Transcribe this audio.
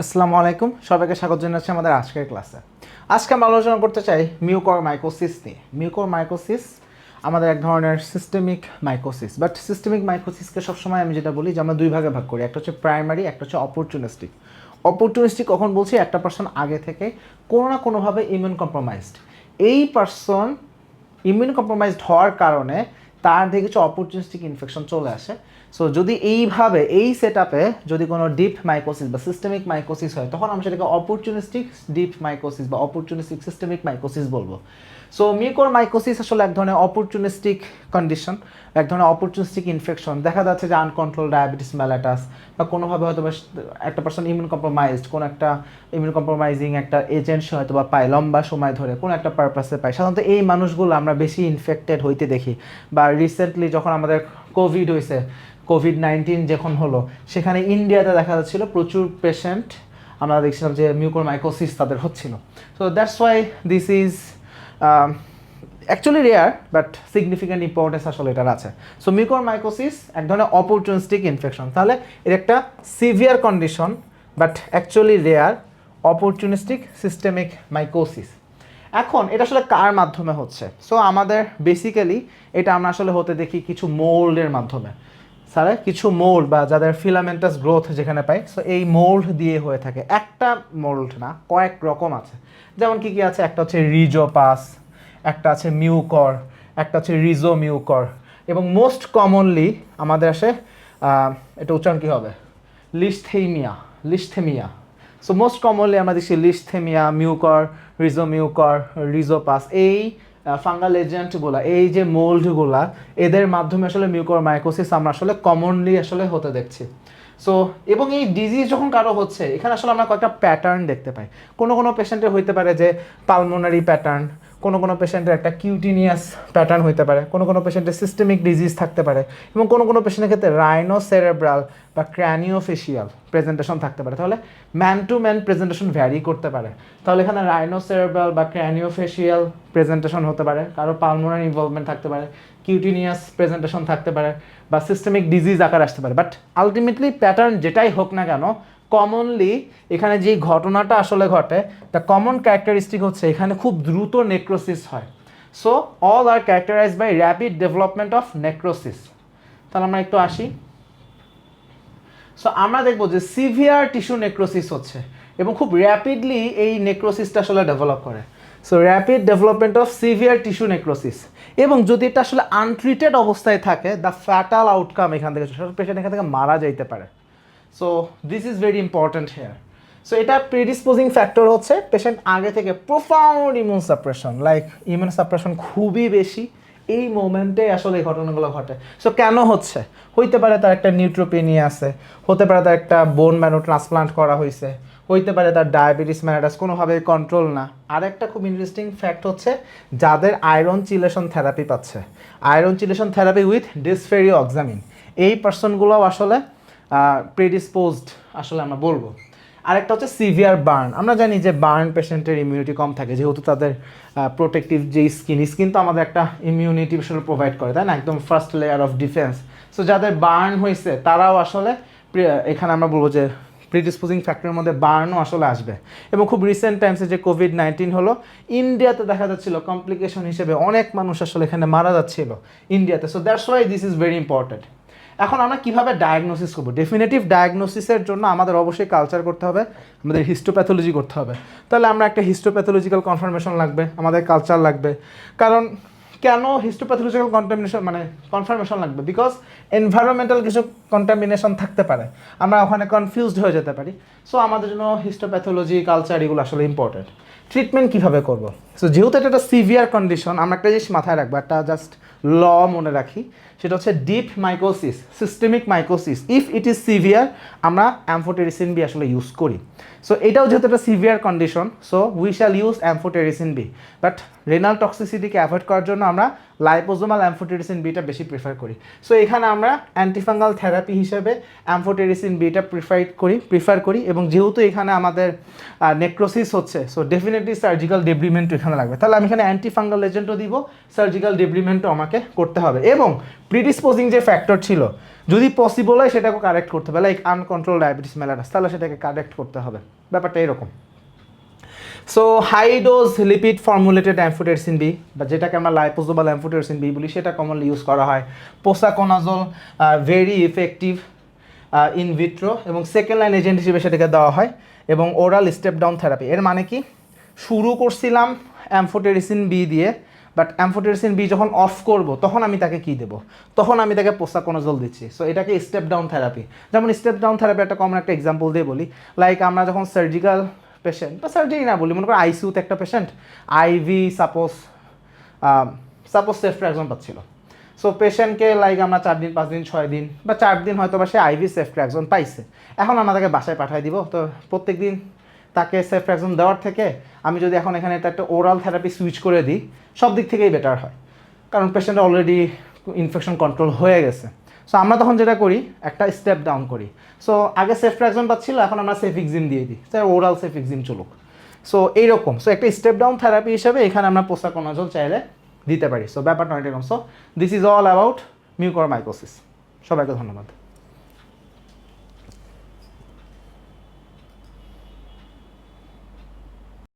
আসসালামু আলাইকুম, সবাইকে স্বাগত জানাচ্ছি আমাদের আজকের ক্লাসে। আজকে আমরা আলোচনা করতে চাই মিউকরমাইকোসিস নিয়ে। মিউকরমাইকোসিস আমাদের এক ধরনের সিস্টেমিক মাইকোসিস, বাট সিস্টেমিক মাইকোসিসকে সবসময় আমি যেটা বলি যে আমরা দুই ভাগে ভাগ করি, একটা হচ্ছে প্রাইমারি, একটা হচ্ছে অপরচুনিস্টিক। অপরচুনিস্টিক কখন বলছি, একটা পার্সন আগে থেকে কোনো না কোনোভাবে ইমিউন কম্প্রোমাইজড, এই পার্সন ইমিউন কম্প্রোমাইজড হওয়ার কারণে তার দিকে কিছু অপরচুনিস্টিক ইনফেকশন চলে আসে। সো যদি এইভাবে এই সেট আপে যদি কোনো ডিপ মাইকোসিস বা সিস্টেমিক মাইকোসিস হয়, তখন আমরা সেটাকে অপরচুনিস্টিক ডিপ মাইকোসিস বা অপরচুনিস্টিক সিস্টেমিক মাইকোসিস বলবো। সো মিউকরমাইকোসিস আসলে এক ধরনের অপরচুনিস্টিক কন্ডিশন, এক ধরনের অপরচুনিস্টিক ইনফেকশন। দেখা যাচ্ছে যে আনকন্ট্রোল ডায়াবেটিস মেলাটাস বা কোনোভাবে হয়তো একটা পার্সন ইমিউন কম্প্রোমাইজড, কোনো একটা ইমিউন কম্প্রোমাইজিং একটা এজেন্ট সে হয়তো বা পায় লম্বা সময় ধরে, কোনো একটা পারপাসে পায়। সাধারণত এই মানুষগুলো আমরা বেশি ইনফেক্টেড হইতে দেখি। বা রিসেন্টলি যখন আমাদের কোভিড হয়েছে, কোভিড-19 যখন হলো, সেখানে ইন্ডিয়াতে দেখা যাচ্ছিল প্রচুর পেশেন্ট, আমরা দেখছিলাম যে মিউকরমাইকোসিস তাদের হচ্ছিল। So that's why this is actually rare, but significant importance আসলে এটার আছে। সো মিউকরমাইকোসিস এক ধরনের অপরচুনিস্টিক ইনফেকশন, তাহলে এর একটা severe condition but actually rare opportunistic systemic mycosis. এখন এটা আসলে কার মাধ্যমে হচ্ছে? সো আমাদের বেসিক্যালি এটা আমরা আসলে হতে দেখি কিছু মোল্ডের মাধ্যমে। স্যারে কিছু মোল্ড বা যাদের ফিলামেন্টাস গ্রোথ যেখানে পাই, সো এই মোল্ড দিয়ে হয়ে থাকে। একটা মোল্ড না, কয়েক রকম আছে। যেমন কি কি আছে, একটা হচ্ছে রিজোপাস, একটা আছে মিউকর, একটা হচ্ছে রিজোমিউকর, এবং মোস্ট কমনলি আমাদের আসে এটা উচ্চারণ কী হবে, লিস্থেমিয়া। লিস্থেমিয়া। সো মোস্ট কমনলি আমরা দেখছি লিস্থেমিয়া, মিউকর, রিজোমিউকর, রিজোপাস, এই ফাঙ্গাল এজেন্টগুলো, এই যে মোল্ডগুলা, এদের মাধ্যমে আসলে মিউকরমাইকোসিস আমরা আসলে কমনলি আসলে হতে দেখছি। সো এবং এই ডিজিজ যখন কারো হচ্ছে, এখানে আসলে আমরা কয়েকটা প্যাটার্ন দেখতে পাই। কোনো কোনো পেশেন্টের হইতে পারে যে পালমোনারি প্যাটার্ন, কোনো কোনো পেশেন্টের একটা কিউটিনিয়াস প্যাটার্ন হইতে পারে, কোনো কোনো পেশেন্টের সিস্টেমিক ডিজিজ থাকতে পারে, এবং কোনো কোনো পেশেন্টের ক্ষেত্রে রাইনোসেরেব্রাল বা ক্র্যানিওফেশিয়াল প্রেজেন্টেশন থাকতে পারে। তাহলে man to man presentation vary করতে পারে। তাহলে এখানে রাইনোসেরেব্রাল বা ক্র্যানিওফেশিয়াল প্রেজেন্টেশন হতে পারে, কারো পালমোনারি ইনভলভমেন্ট থাকতে পারে, কিউটিনিয়াস প্রেজেন্টেশন থাকতে পারে, বা সিস্টেমিক ডিজিজ আকার আসতে পারে। বাট আলটিমেটলি প্যাটার্ন যেটাই হোক না কেন, কমনলি এখানে যেই ঘটনাটা আসলে ঘটে, দ্য কমন ক্যারেক্টারিস্টিক হচ্ছে এখানে খুব দ্রুত নেক্রোসিস হয়। So all are characterised by rapid development of necrosis. তাহলে আমরা একটু আসি। সো আমরা দেখবো যে সিভিয়ার টিস্যু নেক্রোসিস হচ্ছে এবং খুব র্যাপিডলি এই নেক্রোসিসটা আসলে ডেভেলপ করে। So rapid development of severe tissue necrosis, এবং যদি এটা আসলে আনট্রিটেড অবস্থায় থাকে, দ্য ফ্যাটাল আউটকাম এখান থেকে পেশেন্ট এখান থেকে মারা যাইতে পারে। So this is very important here. So এটা প্রিডিসপোজিং ফ্যাক্টর হচ্ছে পেশেন্ট আগে থেকে profound immune suppression, like immune suppression খুবই বেশি, এই মোমেন্টে আসলে এই ঘটনাগুলো ঘটে। সো কেন হচ্ছে? হইতে পারে তার একটা নিউট্রোপেনিয়া আছে, হতে পারে তার একটা বোন ম্যারো ট্রান্সপ্লান্ট করা হয়েছে, হইতে পারে তার ডায়াবেটিস মেলাটাস কোনোভাবে কন্ট্রোল না। আর একটা খুব ইন্টারেস্টিং ফ্যাক্ট হচ্ছে যাদের আয়রন চিলেশন থেরাপি পাচ্ছে, আয়রন চিলেশন থেরাপি উইথ ডিসফেরিওক্সামিন, এই পার্সনগুলোও আসলে প্রেডিসপোজড আসলে আমরা বলবো। আরেকটা হচ্ছে সিভিয়ার বার্ন। আমরা জানি যে বার্ন পেশেন্টের ইমিউনিটি কম থাকে, যেহেতু তাদের প্রোটেক্টিভ যে স্কিন তো আমাদের একটা ইমিউনিটি আসলে প্রোভাইড করে, তাই না, একদম first layer of defence. So যাদের বার্ন হয়েছে তারাও আসলে এখানে আমরা বলবো যে প্রিডিসপোজিং ফ্যাক্টরের মধ্যে বার্নও আসলে আসবে। এবং খুব রিসেন্ট টাইমসে যে কোভিড-19 হলো, ইন্ডিয়াতে দেখা যাচ্ছিল কমপ্লিকেশন হিসেবে অনেক মানুষ আসলে এখানে মারা যাচ্ছিল ইন্ডিয়াতে। So that's why this is very important. এখন আমরা কীভাবে ডায়াগনোসিস করবো? ডেফিনেটিভ ডায়াগনোসিসের জন্য আমাদের অবশ্যই কালচার করতে হবে, আমাদের হিস্টোপ্যাথোলজি করতে হবে। তাহলে আমরা একটা হিস্টোপ্যাথোলজিক্যাল কনফার্মেশন লাগবে, আমাদের কালচার লাগবে। কারণ কেন হিস্টোপ্যাথোলজিক্যাল কনফার্মেশন লাগবে? বিকজ এনভায়রনমেন্টাল কিছু কন্টামিনেশন থাকতে পারে, আমরা ওখানে কনফিউজড হয়ে যেতে পারি। সো আমাদের জন্য হিস্টোপ্যাথোলজি, কালচার এগুলো আসলে ইম্পর্টেন্ট। ট্রিটমেন্ট কীভাবে করবো? সো যেহেতু এটা একটা সিভিয়ার কন্ডিশন, আমরা একটা জিনিস মাথায় রাখবো, একটা জাস্ট ল মনে রাখি, সেটা হচ্ছে deep mycosis, systemic mycosis, if it is severe আমরা অ্যামফোটেরিসিন বি আসলে ইউজ করি। সো এটাও যেহেতু একটা severe condition, so we shall use amphotericin B. But renal টক্সিসিটিকে অ্যাভয়েড করার জন্য আমরা লাইপোজোমাল অ্যামফোটেরিসিন বিটা বেশি প্রিফার করি। সো এখানে আমরা অ্যান্টিফাঙ্গাল থেরাপি হিসেবে অ্যামফোটেরিসিন বিটা প্রিফার করি এবং যেহেতু এখানে আমাদের নেক্রোসিস হচ্ছে, সো ডেফিনেটলি সার্জিক্যাল ডেব্রিমেন্টও এখানে লাগবে। তাহলে আমি এখানে অ্যান্টিফাঙ্গাল এজেন্টও দিব, সার্জিক্যাল ডেব্রিমেন্টও আমাকে করতে হবে এবং প্রিডিসপোজিং যে ফ্যাক্টর ছিল যদি পসিবল হয় সেটাকে কারেক্ট করতে হবে, লাইক আনকন্ট্রোল ডায়াবেটিস মেলাটাস, তাহলে সেটাকে কারেক্ট করতে হবে। ব্যাপারটা এরকম। So high dose lipid formulated amphotericin B বা যেটাকে আমরা লাইপোজোমাল অ্যামফোটেরিসিন বি বলি, সেটা কমনলি ইউজ করা হয়। Posaconazole very effective in vitro এবং সেকেন্ড লাইন এজেন্ট হিসেবে সেটাকে দেওয়া হয় এবং ওরাল স্টেপ ডাউন থেরাপি। এর মানে কি, শুরু করছিলাম অ্যামফোটেরিসিন বি দিয়ে, বাট অ্যামফোটেরিসিন বি যখন অফ করব তখন আমি তাকে কি দেবো, তখন আমি তাকে পোসাকোনাজল দিচ্ছি। সো এটাকে স্টেপ ডাউন থেরাপি। যেমন স্টেপ ডাউন থেরাপি একটা কমন একটা এক্সাম্পল দিয়ে বলি, লাইক আমরা যখন সার্জিক্যাল পেশেন্ট বা সার্জারি না বলি, মনে করো আইসিউতে একটা পেশেন্ট আইভি সাপোজ সেফট্রাক্সন পাচ্ছিল। সো পেশেন্টকে লাইক আমরা 4 দিন 5 দিন 6 দিন বা 4 দিন হয়তো বা সে আইভি সেফট্রাক্সন পাইছে, এখন আমরা তাকে বাসায় পাঠিয়ে দিব। তো প্রত্যেক দিন তাকে সেফট্রাক্সন দেওয়ার থেকে আমি যদি এখন এখানে একটা ওরাল থেরাপি সুইচ করে দিই, সব দিক থেকেই বেটার হয়, কারণ পেশেন্ট অলরেডি ইনফেকশন কন্ট্রোল হয়ে গেছে। সো আমরা তখন যেটা করি, একটা স্টেপ ডাউন করি। সো আগে সেফট্রাক্সন পাচ্ছিল, এখন আমরা সেফিক্সিম দিয়ে দিই, তাই ওরাল সেফিক্সিম চলুক। সো এইরকম। সো একটা স্টেপ ডাউন থেরাপি হিসেবে এখানে আমরা পোসাকোনাজল চাইলে দিতে পারি। সো ব্যাপারটা অনেক এরকম। So this is all about mucormycosis. সবাইকে ধন্যবাদ।